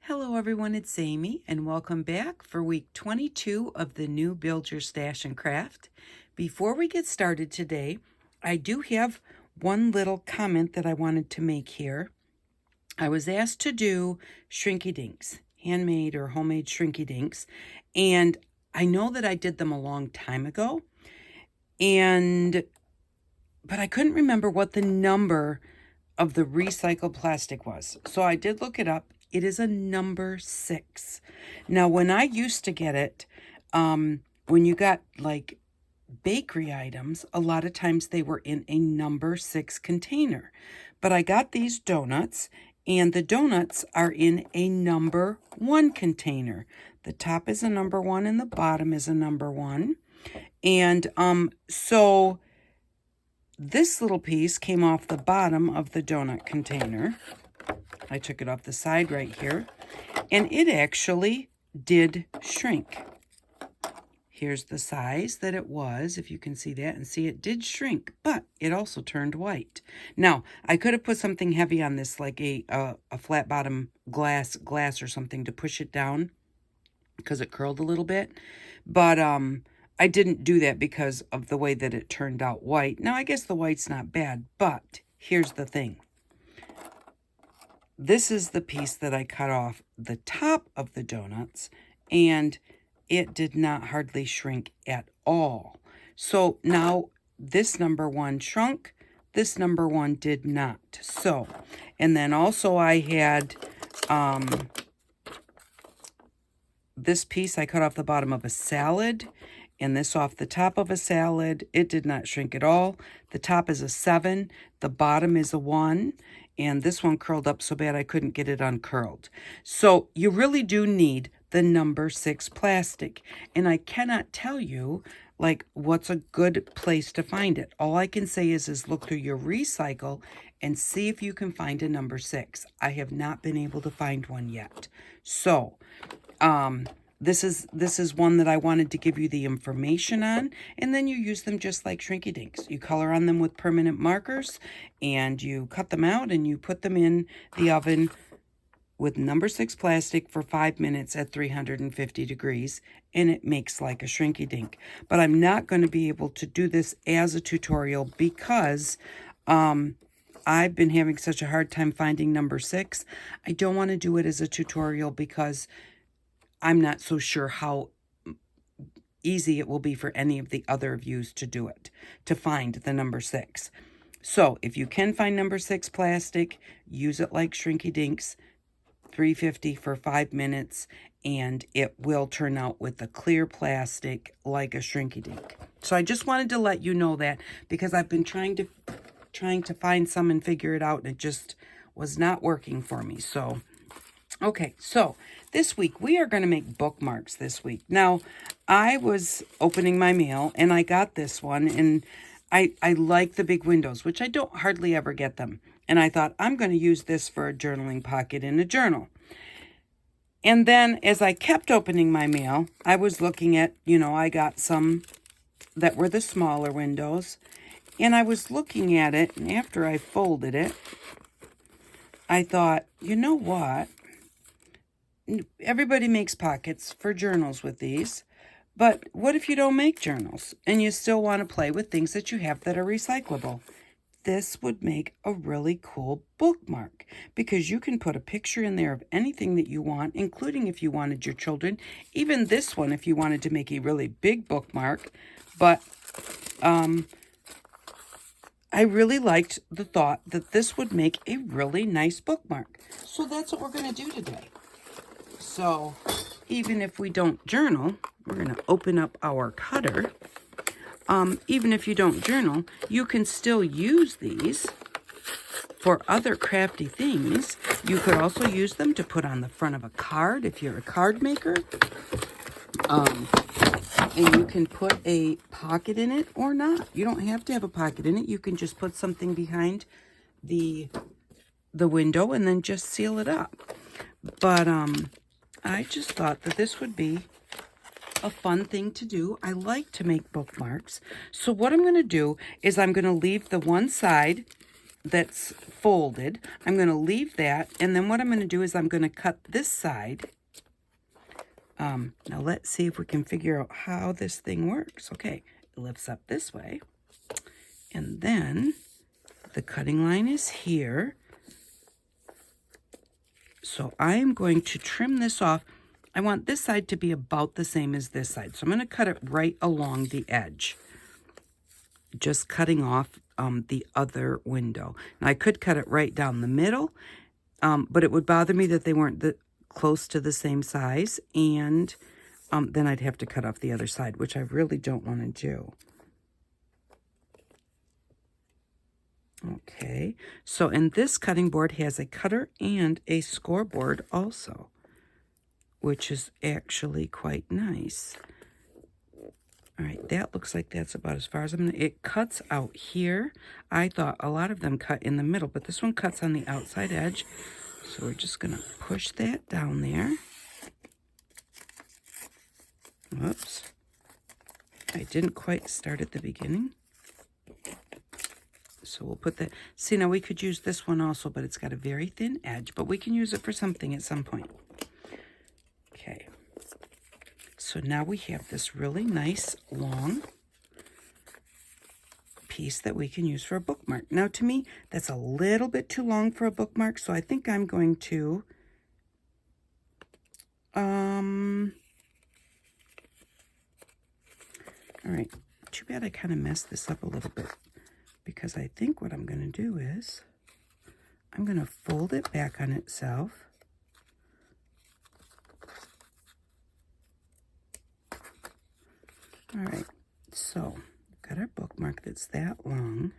Hello everyone, it's Amy and welcome back for week 22 of the new Build Your Stash and Craft. Before we get started today, I do have one little comment that I wanted to make here. I was asked to do shrinky dinks, handmade or homemade shrinky dinks, and I know that I did them a long time ago, but I couldn't remember what the number of the recycled plastic was. So I did look it up. It is a number 6. Now, when I used to get it, when you got like bakery items, a lot of times they were in a number 6 container. But I got these donuts, and the donuts are in a number 1 container. The top is a number 1 and the bottom is a number 1. And so this little piece came off the bottom of the donut container. I took it off the side right here, and it actually did shrink. Here's the size that it was, if you can see that, and see it did shrink, but it also turned white. Now, I could have put something heavy on this, like a flat bottom glass or something to push it down because it curled a little bit, but I didn't do that because of the way that it turned out white. Now, I guess the white's not bad, but here's the thing. This is the piece that I cut off the top of the donuts, and it did not hardly shrink at all. So now this number 1 shrunk, this number 1 did not. So, and then also I had this piece I cut off the bottom of a salad, and this off the top of a salad. It did not shrink at all. The top is a 7, the bottom is a 1, and this one curled up so bad I couldn't get it uncurled. So you really do need the number 6 plastic, and I cannot tell you like what's a good place to find it. All I can say is look through your recycle and see if you can find a number 6. I have not been able to find one yet. So this is one that I wanted to give you the information on, and then you use them just like shrinky dinks. You color on them with permanent markers, and you cut them out, and you put them in the oven with number 6 plastic for 5 minutes at 350 degrees, and it makes like a shrinky dink. But I'm not going to be able to do this as a tutorial because I've been having such a hard time finding number 6. I don't want to do it as a tutorial because I'm not so sure how easy it will be for any of the other of you to do it, to find the number 6. So if you can find number 6 plastic, use it like shrinky dinks, 350 for 5 minutes, and it will turn out with the clear plastic like a shrinky dink. So I just wanted to let you know that because I've been trying to find some and figure it out, and it just was not working for me. So okay, so this week we are going to make bookmarks this week. Now, I was opening my mail and I got this one, and I like the big windows, which I don't hardly ever get them. And I thought I'm going to use this for a journaling pocket in a journal. And then as I kept opening my mail, I was looking at, I got some that were the smaller windows, and I was looking at it, and after I folded it, I thought, you know what? Everybody makes pockets for journals with these, but what if you don't make journals and you still want to play with things that you have that are recyclable? This would make a really cool bookmark because you can put a picture in there of anything that you want, including if you wanted your children, even this one if you wanted to make a really big bookmark. But I really liked the thought that this would make a really nice bookmark. So that's what we're going to do today. So even if we don't journal, we're going to open up our cutter. Even if you don't journal, you can still use these for other crafty things. You could also use them to put on the front of a card if you're a card maker. And you can put a pocket in it or not. You don't have to have a pocket in it. You can just put something behind the window and then just seal it up. But I just thought that this would be a fun thing to do. I like to make bookmarks. So what I'm going to do is I'm going to leave the one side that's folded. I'm going to leave that, and then what I'm going to do is I'm going to cut this side. Now let's see if we can figure out how this thing works. Okay, it lifts up this way, and then the cutting line is here. So I am going to trim this off. I want this side to be about the same as this side, so I'm going to cut it right along the edge, just cutting off the other window. Now I could cut it right down the middle, but it would bother me that they weren't close to the same size, and then I'd have to cut off the other side, which I really don't want to do. Okay, so and this cutting board has a cutter and a scoreboard also, which is actually quite nice. All right, that looks like that's about as far as I'm gonna, it cuts out here. I thought a lot of them cut in the middle, but this one cuts on the outside edge. So we're just gonna push that down there. Whoops. I didn't quite start at the beginning. So we'll put that, see now we could use this one also, but it's got a very thin edge, but we can use it for something at some point. Okay. So now we have this really nice long piece that we can use for a bookmark. Now to me, that's a little bit too long for a bookmark, so I think I'm going to, all right, too bad I kind of messed this up a little bit, because I think what I'm going to do is, I'm going to fold it back on itself. All right, so we've got our bookmark that's that long.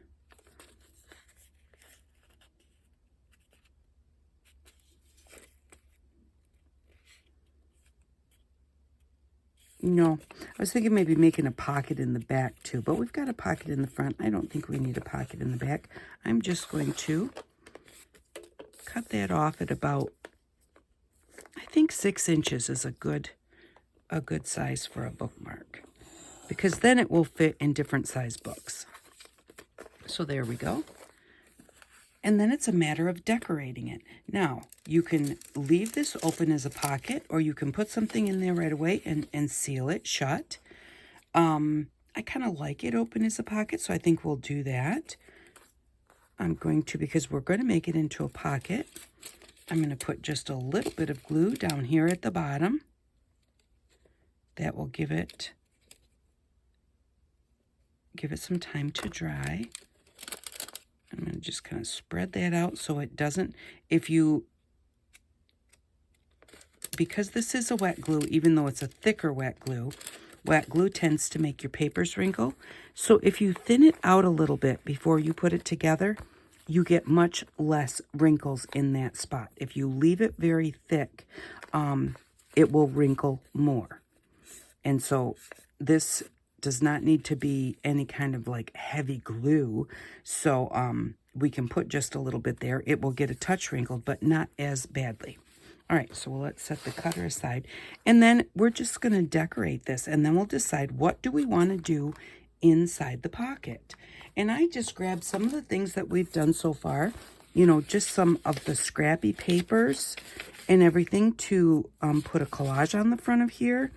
No, I was thinking maybe making a pocket in the back too, but we've got a pocket in the front. I don't think we need a pocket in the back. I'm just going to cut that off at about, I think 6 inches is a good size for a bookmark, because then it will fit in different size books. So there we go. And then it's a matter of decorating it. Now, you can leave this open as a pocket, or you can put something in there right away and seal it shut. I kind of like it open as a pocket, so I think we'll do that. I'm going to, because we're going to make it into a pocket, I'm going to put just a little bit of glue down here at the bottom. That will give it some time to dry. I'm going to just kind of spread that out so it doesn't, because this is a wet glue, even though it's a thicker wet glue tends to make your papers wrinkle. So if you thin it out a little bit before you put it together, you get much less wrinkles in that spot. If you leave it very thick, it will wrinkle more. And so this does not need to be any kind of like heavy glue. So we can put just a little bit there. It will get a touch wrinkled, but not as badly. All right, so let's set the cutter aside. And then we're just going to decorate this, and then we'll decide what do we want to do inside the pocket. And I just grabbed some of the things that we've done so far, you know, just some of the scrappy papers and everything to put a collage on the front of here.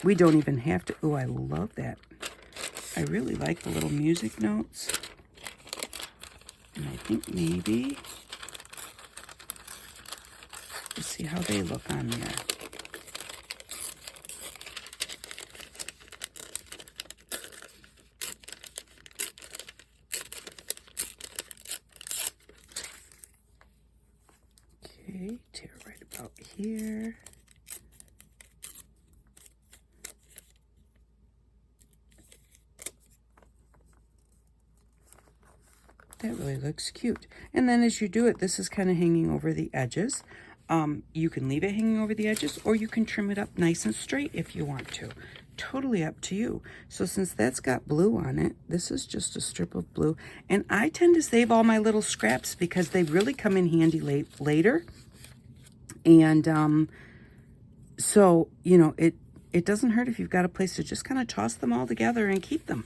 We don't even have to, oh, I love that. I really like the little music notes. And I think maybe, let's see how they look on there. Okay, tear right about here. That really looks cute. And then as you do it, this is kind of hanging over the edges. You can leave it hanging over the edges, or you can trim it up nice and straight if you want to. Totally up to you. So since that's got blue on it, this is just a strip of blue. And I tend to save all my little scraps because they really come in handy later. And so, you know, it doesn't hurt if you've got a place to just kind of toss them all together and keep them.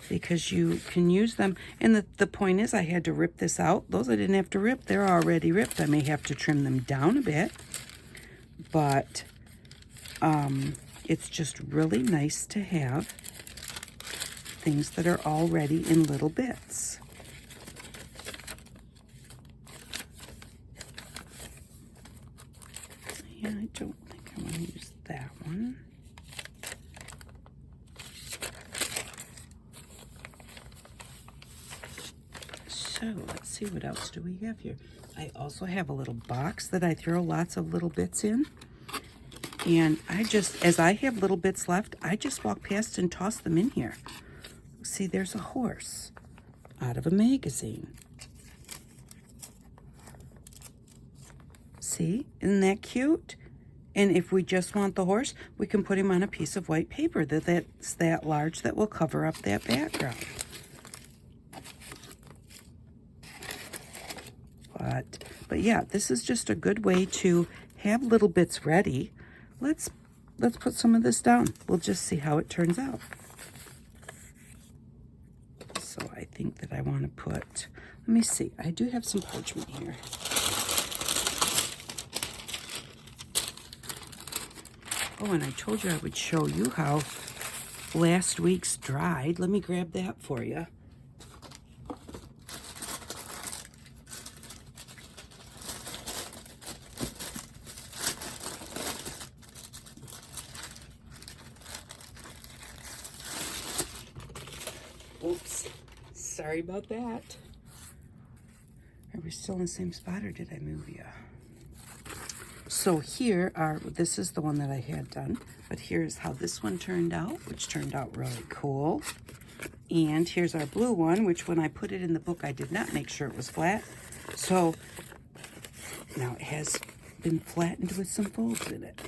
because you can use them. And the point is, I had to rip this out. Those I didn't have to rip. They're already ripped. I may have to trim them down a bit, but it's just really nice to have things that are already in little bits. Yeah, I don't think I want to use that one. So let's see, what else do we have here? I also have a little box that I throw lots of little bits in. And I just, as I have little bits left, I just walk past and toss them in here. See, there's a horse out of a magazine. See, isn't that cute? And if we just want the horse, we can put him on a piece of white paper that's that large that will cover up that background. But yeah, this is just a good way to have little bits ready. Let's put some of this down. We'll just see how it turns out. So I think that I want to put, let me see, I do have some parchment here. Oh, and I told you I would show you how last week's dried. Let me grab that for you. Oops, sorry about that. Are we still in the same spot, or did I move you? So here are, this is the one that I had done, but here's how this one turned out, which turned out really cool. And here's our blue one, which when I put it in the book, I did not make sure it was flat. So now it has been flattened with some folds in it.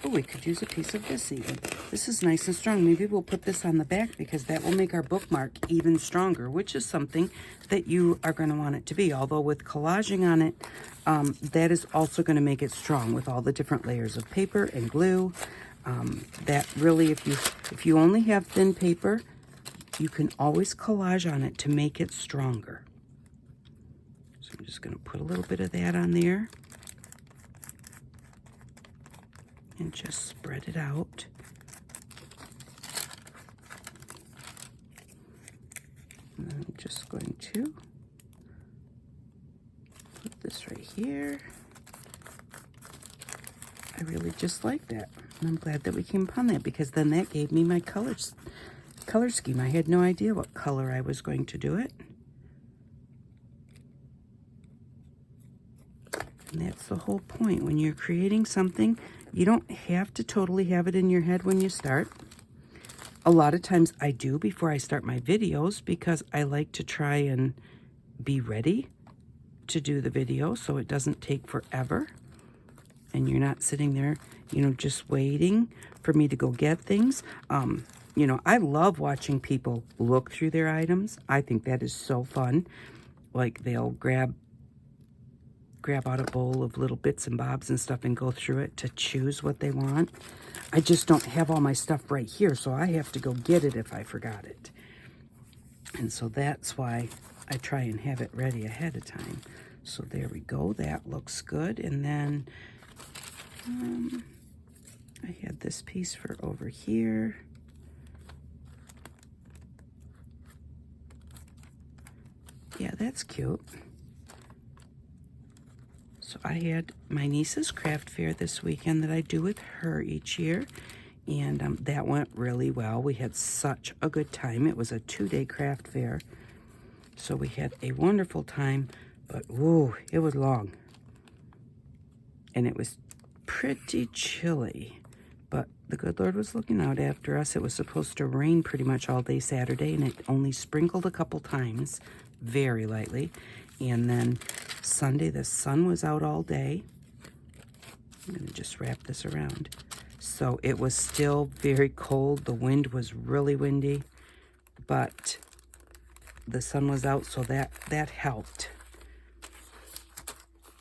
Oh, we could use a piece of this even. This is nice and strong. Maybe we'll put this on the back because that will make our bookmark even stronger, which is something that you are going to want it to be. Although with collaging on it, that is also going to make it strong with all the different layers of paper and glue. That really, if you only have thin paper, you can always collage on it to make it stronger. So I'm just going to put a little bit of that on there. And just spread it out. And I'm just going to put this right here. I really just like that. And I'm glad that we came upon that, because then that gave me my color scheme. I had no idea what color I was going to do it. And that's the whole point. When you're creating something, you don't have to totally have it in your head when you start. A lot of times I do before I start my videos, because I like to try and be ready to do the video so it doesn't take forever. And you're not sitting there, just waiting for me to go get things. I love watching people look through their items. I think that is so fun. Like, they'll grab out a bowl of little bits and bobs and stuff and go through it to choose what they want. I just don't have all my stuff right here, so I have to go get it if I forgot it. And so that's why I try and have it ready ahead of time. So there we go. That looks good. And then I had this piece for over here. Yeah, that's cute. So I had my niece's craft fair this weekend that I do with her each year, and that went really well. We had such a good time. It was a 2-day craft fair, so we had a wonderful time, but whoa, it was long. And it was pretty chilly, but the good Lord was looking out after us. It was supposed to rain pretty much all day Saturday, and it only sprinkled a couple times, very lightly. And then Sunday, the sun was out all day. I'm going to just wrap this around. So it was still very cold. The wind was really windy, but the sun was out, so that helped.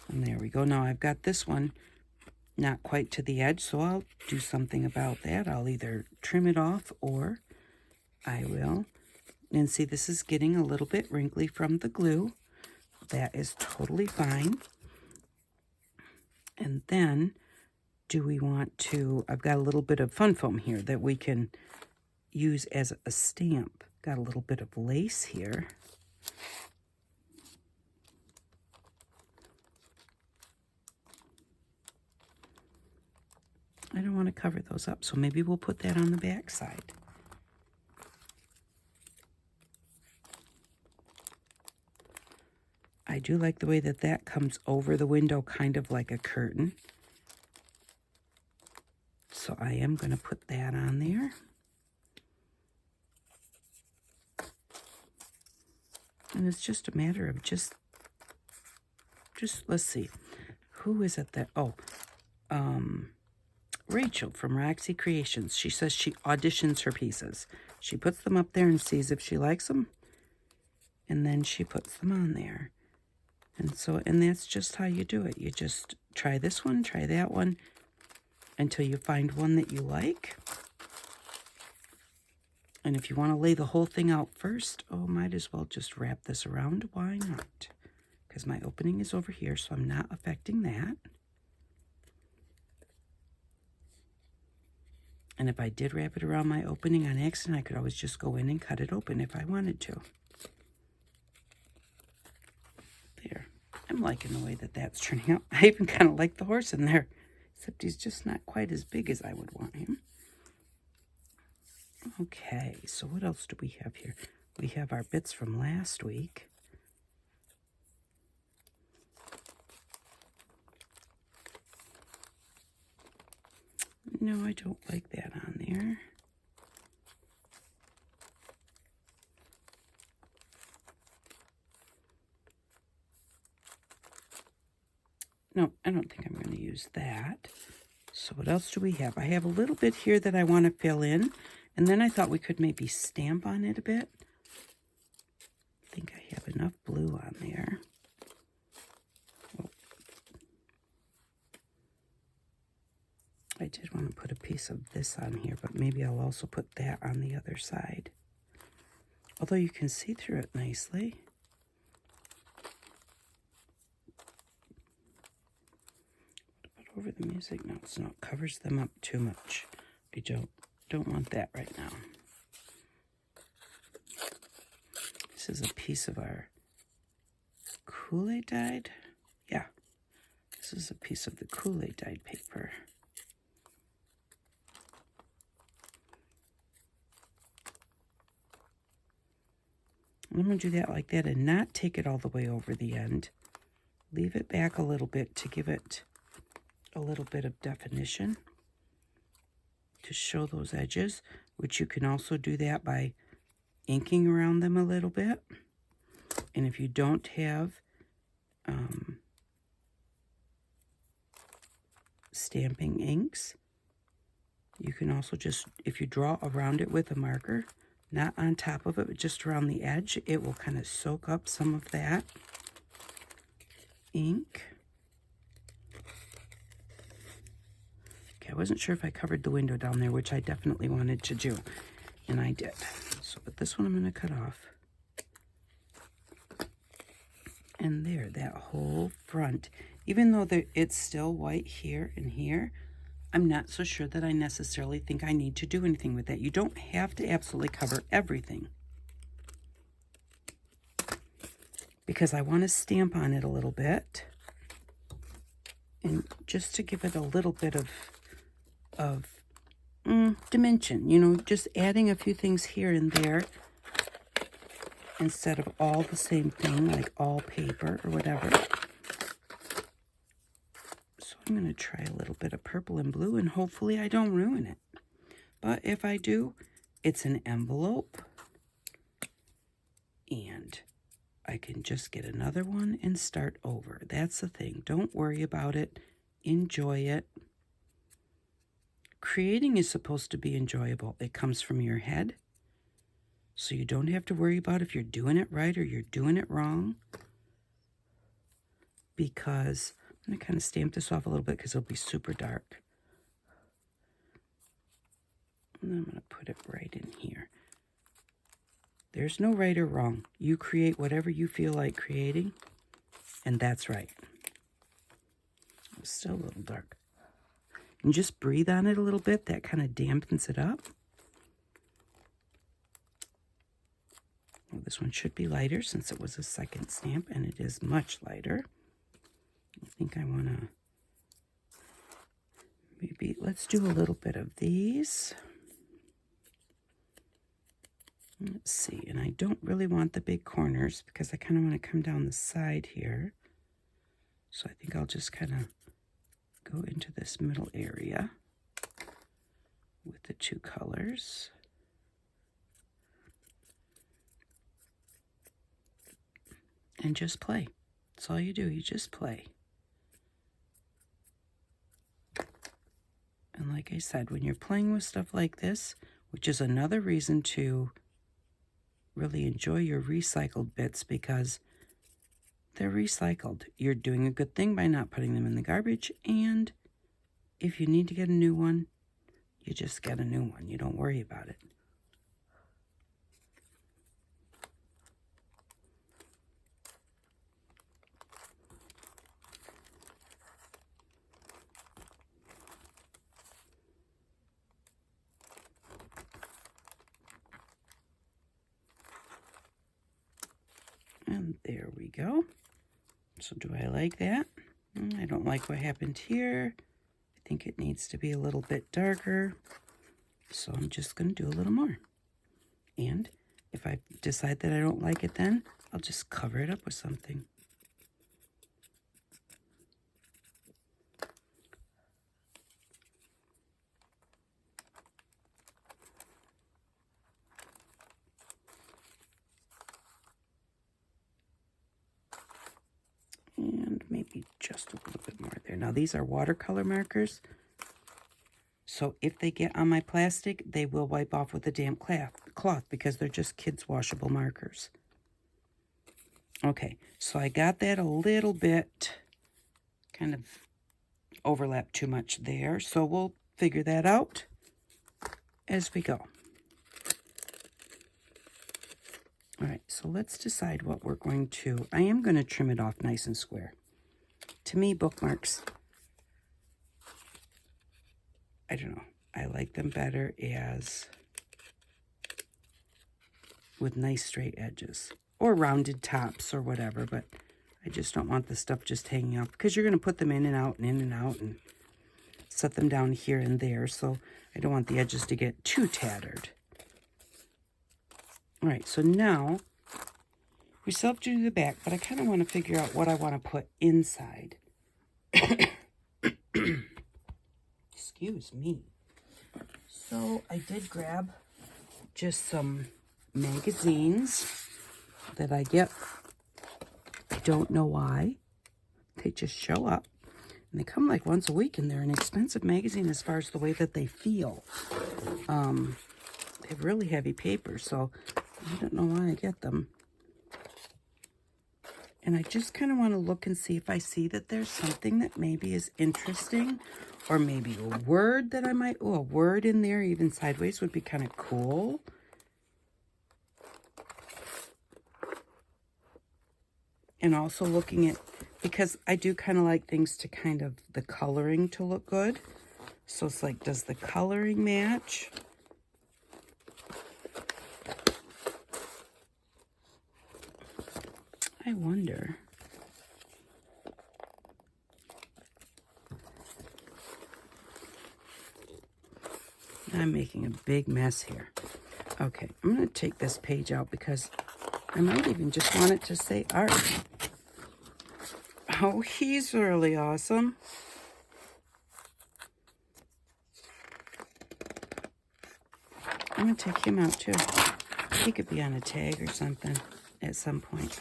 And there we go. Now I've got this one not quite to the edge, so I'll do something about that. I'll either trim it off or I will. And see, this is getting a little bit wrinkly from the glue. That is totally fine. And then, do we want to, I've got a little bit of fun foam here that we can use as a stamp. Got a little bit of lace here. I don't want to cover those up, so maybe we'll put that on the back side. I do like the way that that comes over the window, kind of like a curtain. So I am going to put that on there. And it's just a matter of just let's see. Who is it that, Rachel from Roxy Creations. She says she auditions her pieces. She puts them up there and sees if she likes them. And then she puts them on there. And that's just how you do it. You just try this one, try that one, until you find one that you like. And if you want to lay the whole thing out first, might as well just wrap this around. Why not? Because my opening is over here, so I'm not affecting that. And if I did wrap it around my opening on accident, I could always just go in and cut it open if I wanted to. There. I'm liking the way that that's turning out. I even kind of like the horse in there, except he's just not quite as big as I would want him. Okay, so what else do we have here? We have our bits from last week. No, I don't like that on there. No, I don't think I'm going to use that. So what else do we have? I have a little bit here that I want to fill in. And then I thought we could maybe stamp on it a bit. I think I have enough blue on there. Oh. I did want to put a piece of this on here, but maybe I'll also put that on the other side. Although you can see through it nicely. What about over the music notes? No, it covers them up too much. I don't want that right now. This is a piece of our Kool-Aid dyed. Yeah, this is a piece of the Kool-Aid dyed paper. I'm going to do that like that and not take it all the way over the end. Leave it back a little bit to give it a little bit of definition, to show those edges, which you can also do that by inking around them a little bit. And if you don't have stamping inks, you can also just, if you draw around it with a marker, not on top of it, but just around the edge, it will kind of soak up some of that ink. I wasn't sure if I covered the window down there, which I definitely wanted to do, and I did. So, but this one I'm going to cut off. And there, that whole front, even though it's still white here and here, I'm not so sure that I necessarily think I need to do anything with that. You don't have to absolutely cover everything, because I want to stamp on it a little bit, and just to give it a little bit of dimension, you know, just adding a few things here and there instead of all the same thing, like all paper or whatever. So I'm going to try a little bit of purple and blue, and hopefully I don't ruin it. But if I do, it's an envelope, and I can just get another one and start over. That's the thing. Don't worry about it. Enjoy it. Creating is supposed to be enjoyable. It comes from your head, so you don't have to worry about if you're doing it right or you're doing it wrong. Because I'm going to kind of stamp this off a little bit because it'll be super dark. And I'm going to put it right in here. There's no right or wrong. You create whatever you feel like creating, and that's right. It's still a little dark. And just breathe on it a little bit. That kind of dampens it up. Well, this one should be lighter since it was a second stamp, and it is much lighter. I think I want to maybe, let's do a little bit of these. Let's see, and I don't really want the big corners because I kind of want to come down the side here. So I think I'll just kind of go into this middle area with the two colors. And just play. That's all you do, you just play. And like I said, when you're playing with stuff like this, which is another reason to really enjoy your recycled bits because they're recycled. You're doing a good thing by not putting them in the garbage, and if you need to get a new one, you just get a new one. You don't worry about it. And there we go. So do I like that? I don't like what happened here. I think it needs to be a little bit darker. So I'm just going to do a little more. And if I decide that I don't like it then, I'll just cover it up with something. And maybe just a little bit more there. Now these are watercolor markers. So if they get on my plastic, they will wipe off with a damp cloth because they're just kids' washable markers. Okay, so I got that a little bit kind of overlapped too much there. So we'll figure that out as we go. All right, so let's decide what we're going to, I am going to trim it off nice and square. To me, bookmarks, I don't know, I like them better as with nice straight edges or rounded tops or whatever, but I just don't want the stuff just hanging up because you're going to put them in and out and set them down here and there, so I don't want the edges to get too tattered. All right, so now we still have to do the back, but I kind of want to figure out what I want to put inside. Excuse me. So I did grab just some magazines that I get. I don't know why. They just show up. And they come like once a week, and they're an expensive magazine as far as the way that they feel. They have really heavy paper, so I don't know why I get them. And I just kind of want to look and see if I see that there's something that maybe is interesting, or maybe a word that I might, a word in there even sideways would be kind of cool. And also looking at, because I do kind of like things to kind of, the coloring to look good. So it's like, does the coloring match? I wonder. I'm making a big mess here. Okay, I'm going to take this page out because I might even just want it to say art. Oh, he's really awesome. I'm going to take him out too. He could be on a tag or something at some point.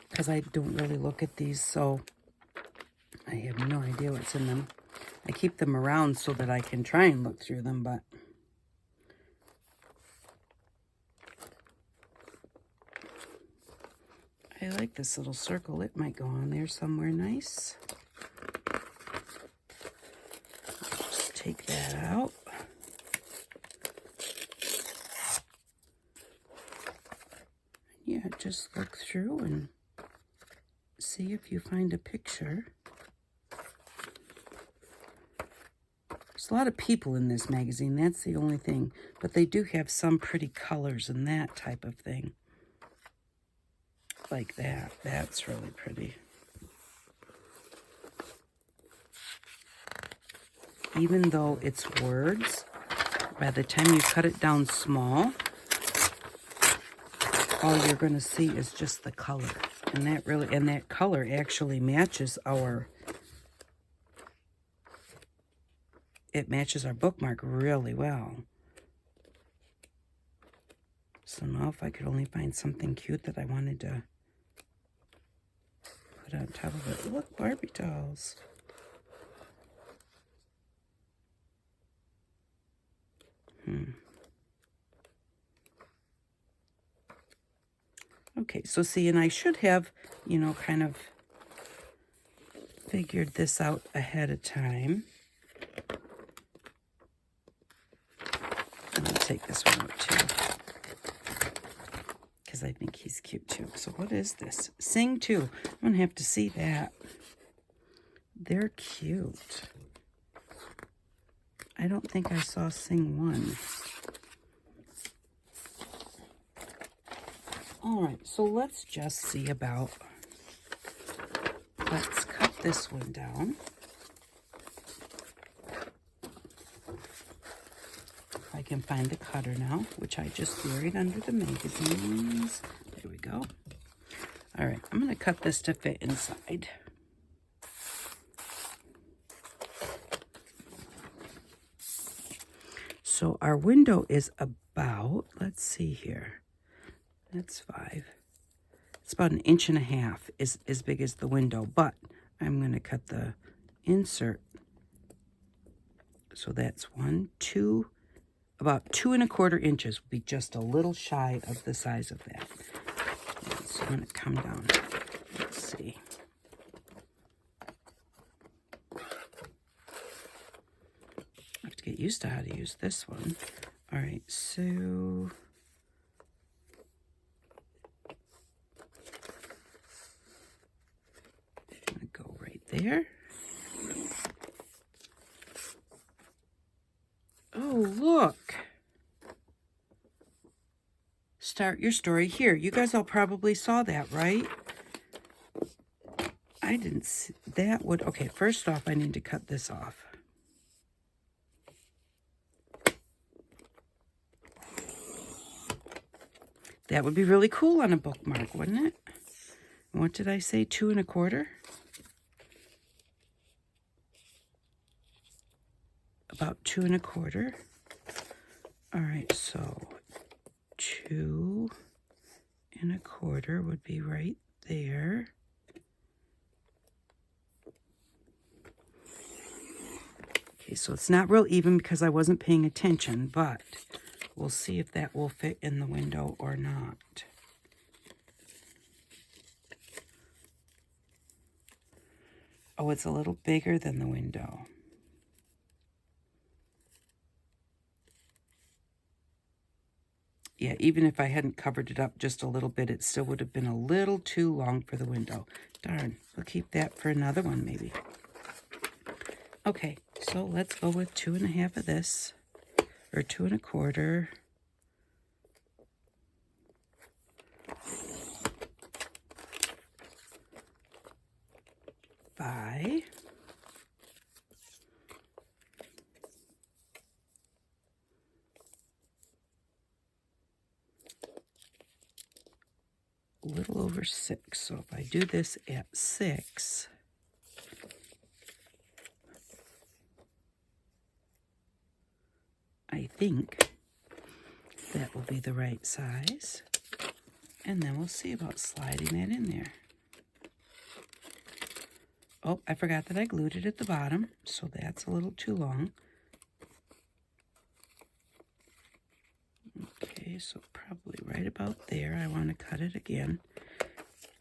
Because I don't really look at these, so I have no idea what's in them. I keep them around so that I can try and look through them, but I like this little circle. It might go on there somewhere nice. Just take that out. just look through and see if you find a picture. There's a lot of people in this magazine, that's the only thing. But they do have some pretty colors and that type of thing. Like that. That's really pretty. Even though it's words, by the time you cut it down small, all you're going to see is just the color. And that color actually matches our bookmark really well. So now if I could only find something cute that I wanted to put on top of it. Look, Barbie dolls. Okay, so see, and I should have, you know, kind of figured this out ahead of time. I'm going to take this one out too, because I think he's cute too. So what is this? Sing 2. I'm going to have to see that. They're cute. I don't think I saw Sing 1. All right, so let's just see about, let's cut this one down. If I can find the cutter now, which I just buried under the magazines. There we go. All right, I'm going to cut this to fit inside. So our window is about, let's see here. That's 5. It's about 1.5 inches is as big as the window, but I'm going to cut the insert. So that's 1, 2, about 2¼ inches will be just a little shy of the size of that. So I'm going to come down. Let's see. I have to get used to how to use this one. All right, so go right there. Oh, look. Start your story here. You guys all probably saw that, right? I didn't see that would. Okay, first off, I need to cut this off. That would be really cool on a bookmark, wouldn't it? What did I say? 2¼ about 2¼ All right, so 2¼ would be right there. Okay, so it's not real even because I wasn't paying attention, but we'll see if that will fit in the window or not. Oh, it's a little bigger than the window. Yeah, even if I hadn't covered it up just a little bit, it still would have been a little too long for the window. Darn, we'll keep that for another one maybe. Okay, so let's go with 2½ of this, or 2¼ by a little over 6. So if I do this at 6, I think that will be the right size. And then we'll see about sliding that in there. Oh, I forgot that I glued it at the bottom, so that's a little too long. Okay, so probably right about there. I want to cut it again.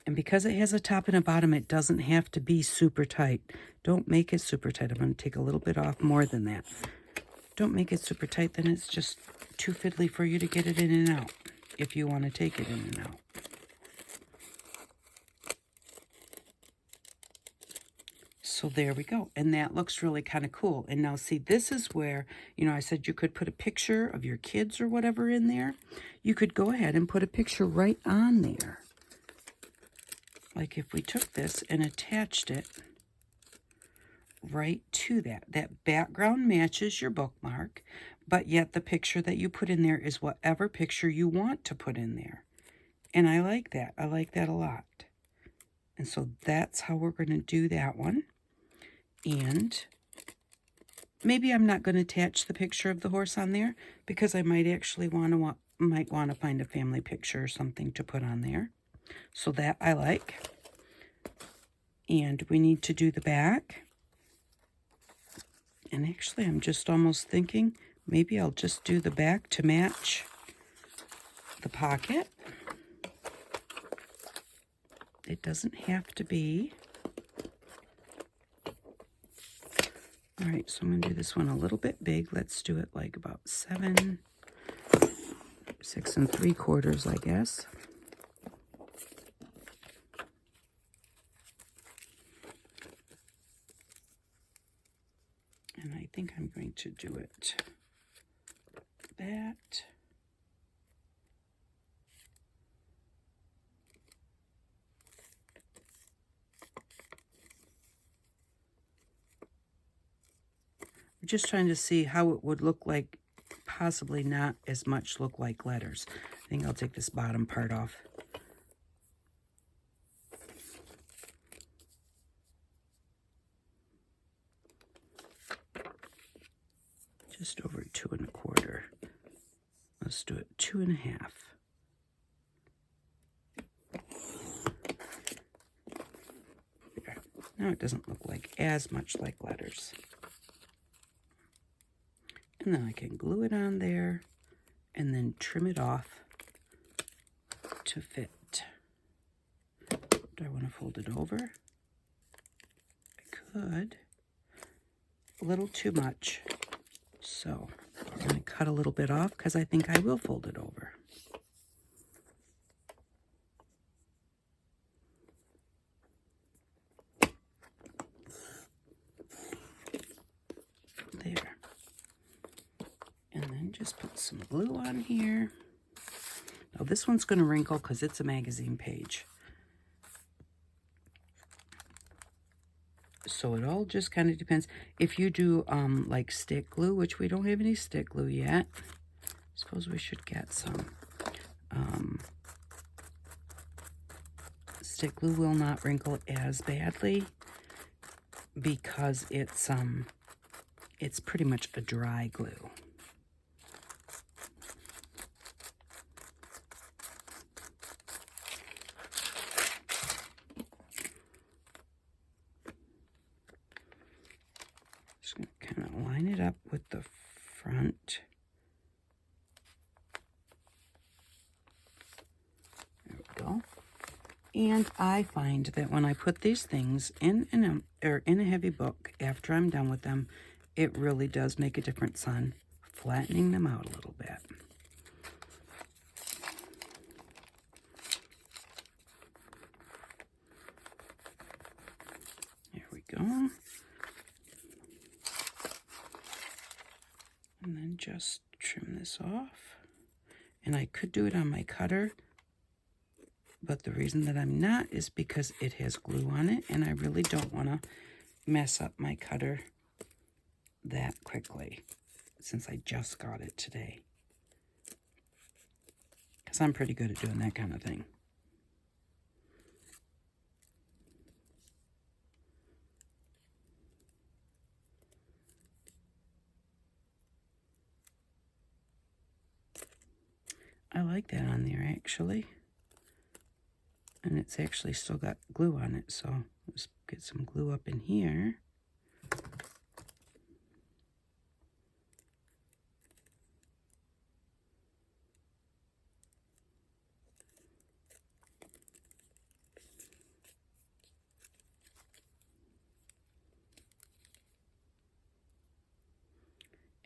And because it has a top and a bottom, it doesn't have to be super tight. Don't make it super tight. I'm going to take a little bit off more than that. Don't make it super tight, then it's just too fiddly for you to get it in and out if you want to take it in and out. So there we go. And that looks really kind of cool. And now see, this is where, you know, I said you could put a picture of your kids or whatever in there. You could go ahead and put a picture right on there. Like if we took this and attached it right to that. That background matches your bookmark, but yet the picture that you put in there is whatever picture you want to put in there. And I like that. I like that a lot. And so that's how we're going to do that one. And maybe I'm not going to attach the picture of the horse on there because I might actually want to find a family picture or something to put on there. So that I like. And we need to do the back. And actually, I'm just almost thinking maybe I'll just do the back to match the pocket. It doesn't have to be. All right, so I'm going to do this one a little bit big. Let's do it like about 6 3/4, I guess. And I think I'm going to do it that. I'm just trying to see how it would look like, possibly not as much look like letters. I think I'll take this bottom part off. Just over 2 1/4. Let's do it 2 1/2. There. Now it doesn't look like as much like letters. And then I can glue it on there and then trim it off to fit. Do I want to fold it over? I could. A little too much. So I'm going to cut a little bit off because I think I will fold it over. There. And then just put some glue on here. Now this one's going to wrinkle because it's a magazine page. So it all just kind of depends. If you do like stick glue, which we don't have any stick glue yet. Suppose we should get some. Stick glue will not wrinkle as badly because it's pretty much a dry glue. Just going to kind of line it up with the front. There we go. And I find that when I put these things in a heavy book, after I'm done with them, it really does make a difference on flattening them out a little bit. There we go. And then just trim this off. And I could do it on my cutter, but the reason that I'm not is because it has glue on it, and I really don't want to mess up my cutter that quickly since I just got it today. Because I'm pretty good at doing that kind of thing. I like that on there, actually. And it's actually still got glue on it, so let's get some glue up in here.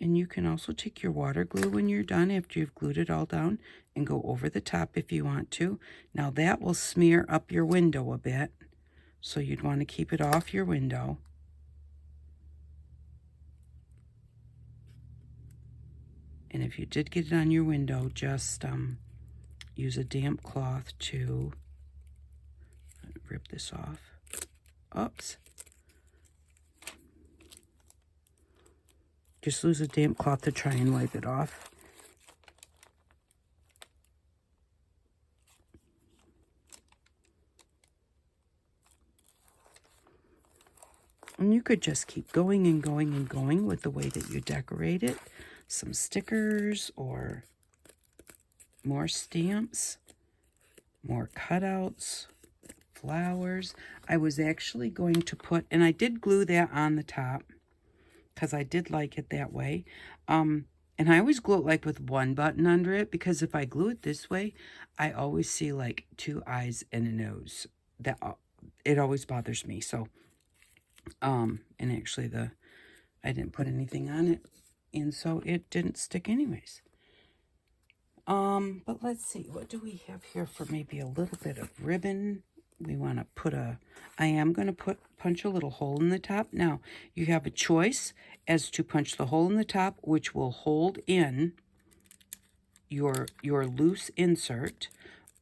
And you can also take your water glue when you're done, after you've glued it all down, and go over the top if you want to. Now that will smear up your window a bit, so you'd want to keep it off your window. And if you did get it on your window, just use a damp cloth to rip this off. Oops. Just use a damp cloth to try and wipe it off. And you could just keep going and going and going with the way that you decorate it. Some stickers or more stamps, more cutouts, flowers. I was actually going to put, and I did glue that on the top because I did like it that way. And I always glue it like with one button under it, because if I glue it this way, I always see like two eyes and a nose. That it always bothers me. So and actually I didn't put anything on it, and so it didn't stick anyways. But let's see, what do we have here for maybe a little bit of ribbon? We want to put I am going to punch a little hole in the top. Now, you have a choice as to punch the hole in the top, which will hold in your loose insert,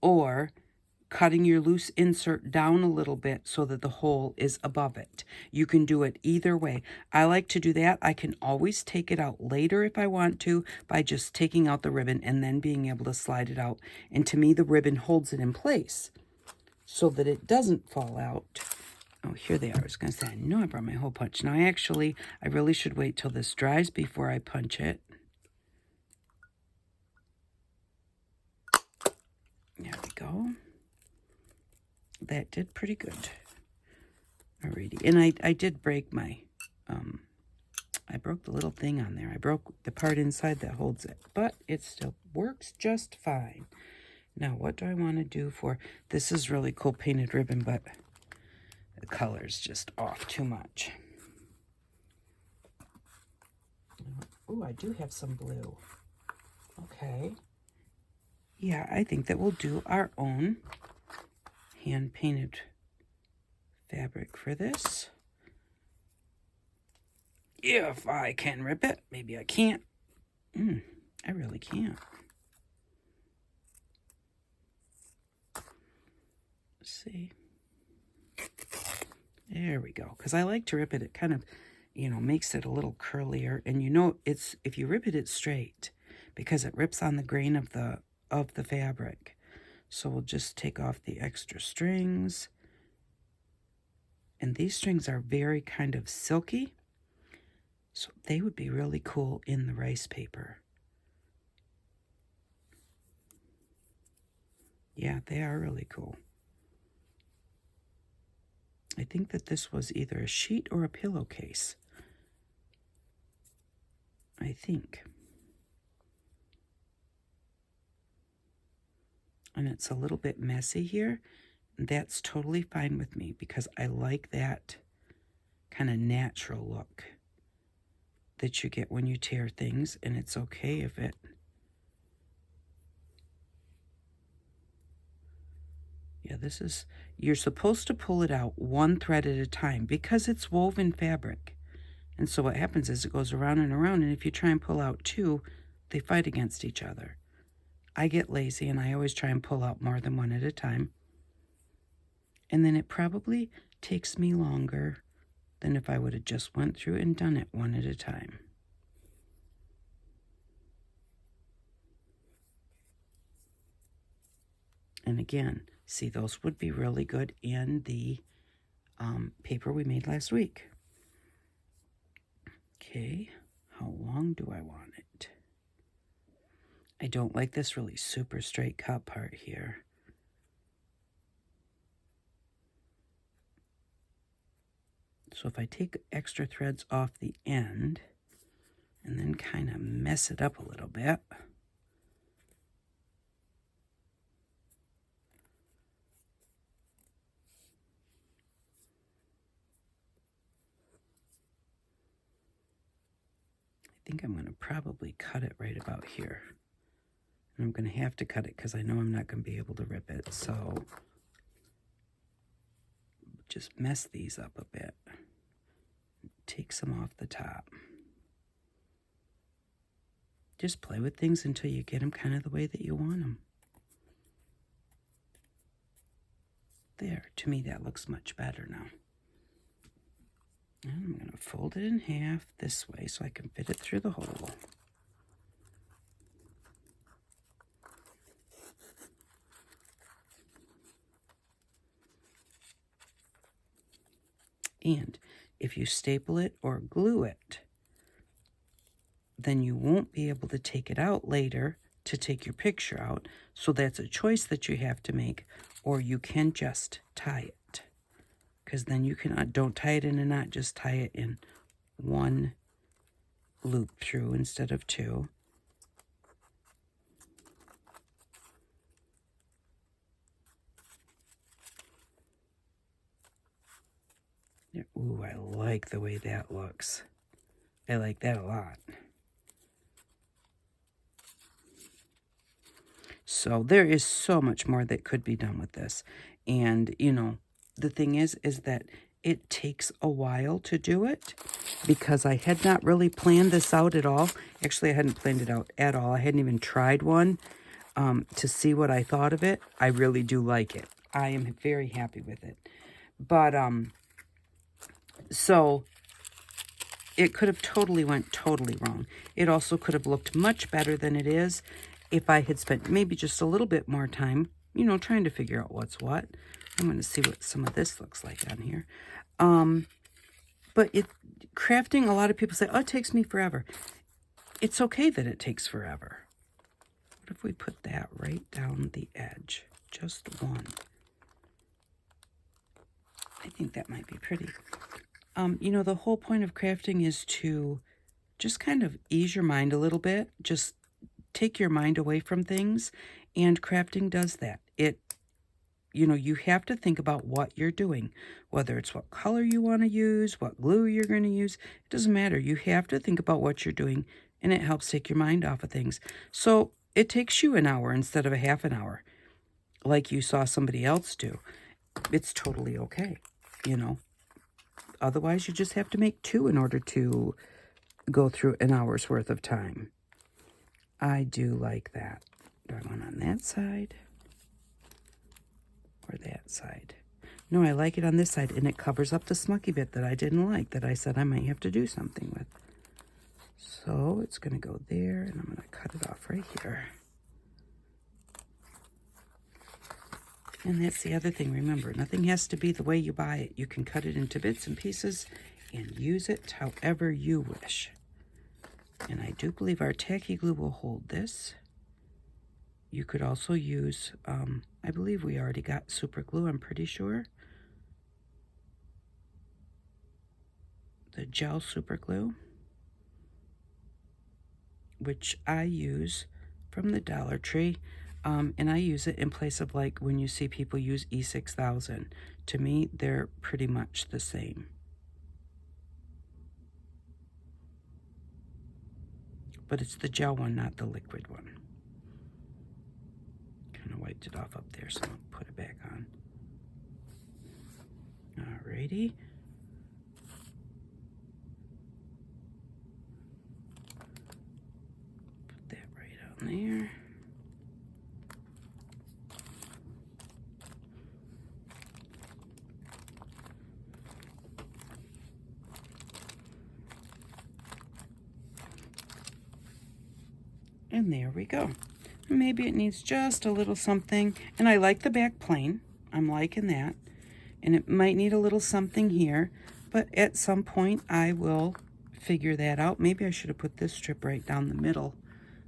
or cutting your loose insert down a little bit so that the hole is above it. You can do it either way. I like to do that. I can always take it out later if I want to by just taking out the ribbon and then being able to slide it out. And to me, the ribbon holds it in place so that it doesn't fall out. Oh, here they are. I was going to say, I know I brought my hole punch. Now, I really should wait till this dries before I punch it. There we go. That did pretty good. Alrighty, and I did break my, I broke the little thing on there. I broke the part inside that holds it, but it still works just fine. Now, what do I want to do for, this is really cool painted ribbon, but the color's just off too much. Oh, I do have some blue. Okay. Yeah, I think that we'll do our own hand-painted fabric for this. If I can rip it. Maybe I can't. I really can't. Let's see. There we go. Because I like to rip it. It kind of, makes it a little curlier. And it's, if you rip it, it's straight, because it rips on the grain of the fabric. So we'll just take off the extra strings. And these strings are very kind of silky, so they would be really cool in the rice paper. Yeah, they are really cool. I think that this was either a sheet or a pillowcase. I think. And it's a little bit messy here. That's totally fine with me, because I like that kind of natural look that you get when you tear things, and it's okay if it... Yeah, this is... You're supposed to pull it out one thread at a time because it's woven fabric. And so what happens is it goes around and around, and if you try and pull out two, they fight against each other. I get lazy, and I always try and pull out more than one at a time. And then it probably takes me longer than if I would have just went through and done it one at a time. And again, see, those would be really good in the paper we made last week. Okay, how long do I want it? I don't like this really super straight cut part here. So if I take extra threads off the end and then kind of mess it up a little bit, I think I'm going to probably cut it right about here. And I'm going to have to cut it because I know I'm not going to be able to rip it. So just mess these up a bit. Take some off the top. Just play with things until you get them kind of the way that you want them. There, to me that looks much better now. And I'm going to fold it in half this way so I can fit it through the hole. And if you staple it or glue it, then you won't be able to take it out later to take your picture out. So that's a choice that you have to make, or you can just tie it. Because then you can, don't tie it in a knot, just tie it in one loop through instead of two. Ooh, I like the way that looks. I like that a lot. So there is so much more that could be done with this. And, you know, the thing is that it takes a while to do it because I had not really planned this out at all. Actually, I hadn't planned it out at all. I hadn't even tried one to see what I thought of it. I really do like it. I am very happy with it. But, so it could have totally went totally wrong. It also could have looked much better than it is if I had spent maybe just a little bit more time, you know, trying to figure out what's what. I'm going to see what some of this looks like on here. But crafting, a lot of people say, oh, it takes me forever. It's okay that it takes forever. What if we put that right down the edge? Just one. I think that might be pretty. You know, the whole point of crafting is to just kind of ease your mind a little bit. Just take your mind away from things. And crafting does that. You know, you have to think about what you're doing, whether it's what color you want to use, what glue you're going to use. It doesn't matter. You have to think about what you're doing, and it helps take your mind off of things. So it takes you an hour instead of a half an hour, like you saw somebody else do. It's totally okay, you know. Otherwise, you just have to make two in order to go through an hour's worth of time. I do like that. Do I want on that side? Or that side? No, I like it on this side, and it covers up the smucky bit that I didn't like, that I said I might have to do something with. So it's going to go there, and I'm going to cut it off right here. And that's the other thing. Remember, nothing has to be the way you buy it. You can cut it into bits and pieces and use it however you wish. And I do believe our tacky glue will hold this. You could also use, I believe we already got super glue, I'm pretty sure. The gel super glue, which I use from the Dollar Tree. And I use it in place of, like, when you see people use E6000. To me, they're pretty much the same. But it's the gel one, not the liquid one. Kind of wiped it off up there, so I'll put it back on. Alrighty. Put that right on there. And there we go. Maybe it needs just a little something. And I like the back plain. I'm liking that. And it might need a little something here. But at some point, I will figure that out. Maybe I should have put this strip right down the middle.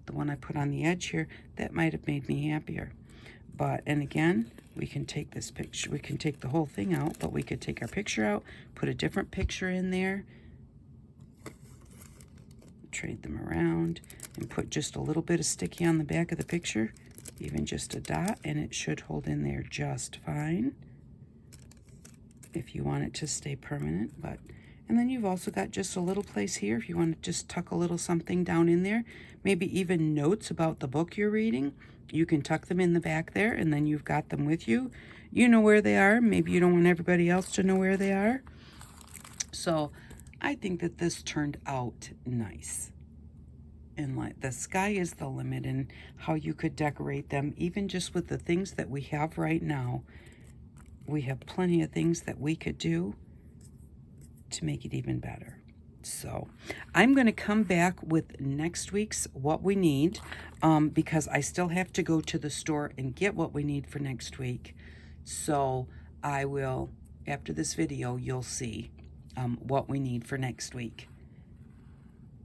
The one I put on the edge here. That might have made me happier. But, and again, we can take this picture. We can take the whole thing out. But we could take our picture out. Put a different picture in there. Trade them around. And put just a little bit of sticky on the back of the picture, even just a dot, and it should hold in there just fine if you want it to stay permanent. And then you've also got just a little place here if you want to just tuck a little something down in there, maybe even notes about the book you're reading. You can tuck them in the back there, and then you've got them with you. You know where they are. Maybe you don't want everybody else to know where they are. So I think that this turned out nice. And like the sky is the limit in how you could decorate them, even just with the things that we have right now. We have plenty of things that we could do to make it even better. So I'm going to come back with next week's what we need, because I still have to go to the store and get what we need for next week. So I will, after this video, you'll see what we need for next week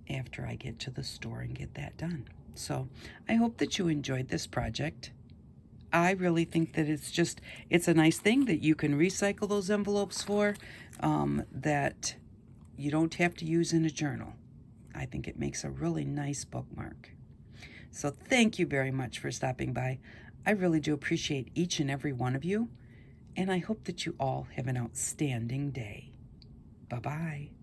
after I get to the store and get that done. So I hope that you enjoyed this project. I really think that it's a nice thing that you can recycle those envelopes for, that you don't have to use in a journal. I think it makes a really nice bookmark. So thank you very much for stopping by. I really do appreciate each and every one of you, and I hope that you all have an outstanding day. Bye-bye.